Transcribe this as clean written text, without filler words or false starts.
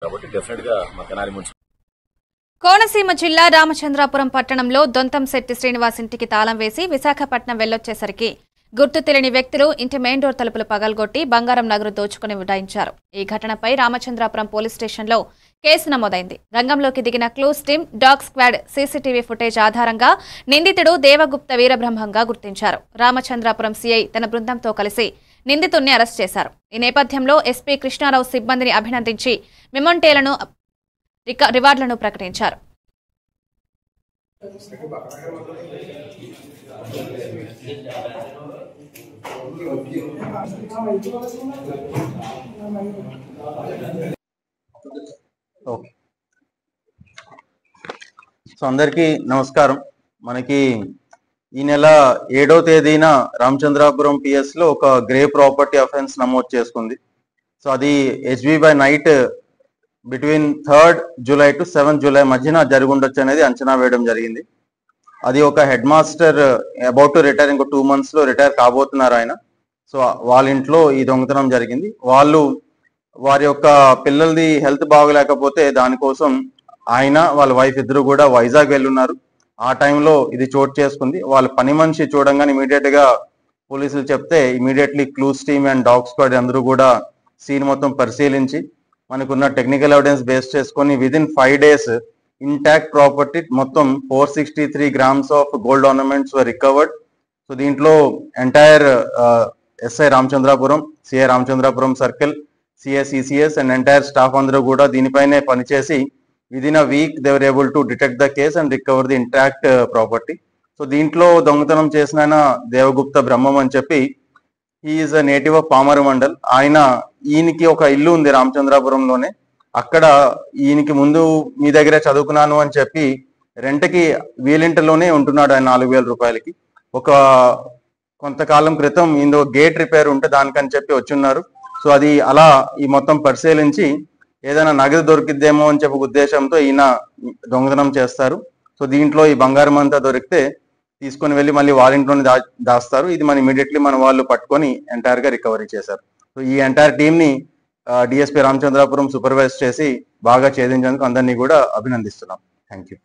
కాబట్టి డెఫినెట్ గా మా తెనాలి మున్సిపల్ కోనసీమ జిల్లా రామచంద్రాపురం పట్టణంలో దొంతంశెట్టి శ్రీనివాస్ ఇంటికి తాళం వేసి విశాఖపట్నం వెళ్లొచ్చేసరికి గుర్తు తెలియని వ్యక్తులు ఇంటి మెయిన్ డోర్ తలుపులు పగలగొట్టి బంగారం నగదు దోచుకుని ఉడాయించారు. ఈ ఘటనపై రామచంద్రాపురం పోలీస్ స్టేషన్లో కేసు నమోదైంది. రంగంలోకి దిగిన clues team, dog squad CCTV footage ఆధారంగా నిందితుడు దేవగుప్త వీరబ్రహ్మంగా గుర్తించారు. రామచంద్రాపురం సీఐ తన బృందంతో కలిసి నిందితుడిని అరెస్ట్ చేశారు. ఈ నేపథ్యంలో ఎస్పీ కృష్ణారావు సిబ్బందిని అభినందించి మెమోంటేలను రివార్డులను ప్రకటించారు. సో అందరికీ నమస్కారం. మనకి ఈ నెల 7వ తేదీన రామచంద్రాపురం పిఎస్ లో ఒక గ్రే ప్రాపర్టీ అఫెన్స్ నమోదు చేసుకుంది. సో అది HB by night between 3rd July to 7th July మధ్యన జరుగుండొచ్చు అనేది అంచనా వేయడం జరిగింది. అది ఒక head master about to retire, ఇంకో 2 months లో రిటైర్ కాబోతున్నారు ఆయన. సో వాళ్ళ ఇంట్లో ఈ దొంగతనం జరిగింది. వాళ్ళు వారి యొక్క పిల్లలది హెల్త్ బాగలేకపోతే దానికోసం ఆయన వాళ్ళ వైఫ్ ఇద్దరు కూడా వైజాగ్ వెళ్ళున్నారు. ఆ టైంలో ఇది చోటు చేసుకుంది. వాళ్ళ పని మనిషి చూడంగానే ఇమీడియట్ గా పోలీసులు చెప్తే immediately clues team and dog squad అందరూ కూడా సీన్ మొత్తం పరిశీలించి మనకున్న టెక్నికల్ ఎవిడెన్స్ బేస్ చేసుకొని విదిన్ 5 days ఇంటాక్ట్ ప్రాపర్టీ మొత్తం 463 grams of gold ornaments were recovered. So దీంట్లో entire SI Ramachandrapuram, CI Ramachandrapuram circle, సిఎస్ఈసిఎస్ అండ్ ఎంటైర్ స్టాఫ్ అందరూ కూడా దీనిపైనే పనిచేసి within a week they were able to detect the case and recover the intact property. So దీంట్లో దొంగతనం చేసిన ఆయన దేవగుప్త బ్రహ్మం అని చెప్పి, he is a native of Pamara mandal. ఈయనకి ఒక ఇల్లు ఉంది రామచంద్రాపురంలోనే. అక్కడ ఈయనకి ముందు మీ దగ్గరే చదువుకున్నాను అని చెప్పి రెంట్కి వీలింటలోనే ఉంటున్నాడు ఆయన 4,000 రూపాయలకి. ఒక కొంతకాలం క్రితం ఇందులో గేట్ రిపేర్ ఉంటే దానికని చెప్పి వచ్చున్నారు. సో అది అలా ఈ మొత్తం పరిశీలించి ఏదైనా నగదు దొరికిద్దేమో అని చెప్పి ఉద్దేశంతో ఈయన దొంగతనం చేస్తారు. సో దీంట్లో ఈ బంగారం అంతా దొరికితే తీసుకొని వెళ్ళి మళ్ళీ వాళ్ళ ఇంట్లోనే దాస్తారు. ఇది మన ఇమీడియట్లీ మన వాళ్ళు పట్టుకొని ఎంటైర్ గా రికవరీ చేశారు. సో ఈ ఎంటైర్ టీమ్ ని డిఎస్పీ రామచంద్రాపురం సూపర్వైజ్ చేసి బాగా ఛేదించేందుకు అందరినీ కూడా అభినందిస్తున్నాం. Thank you.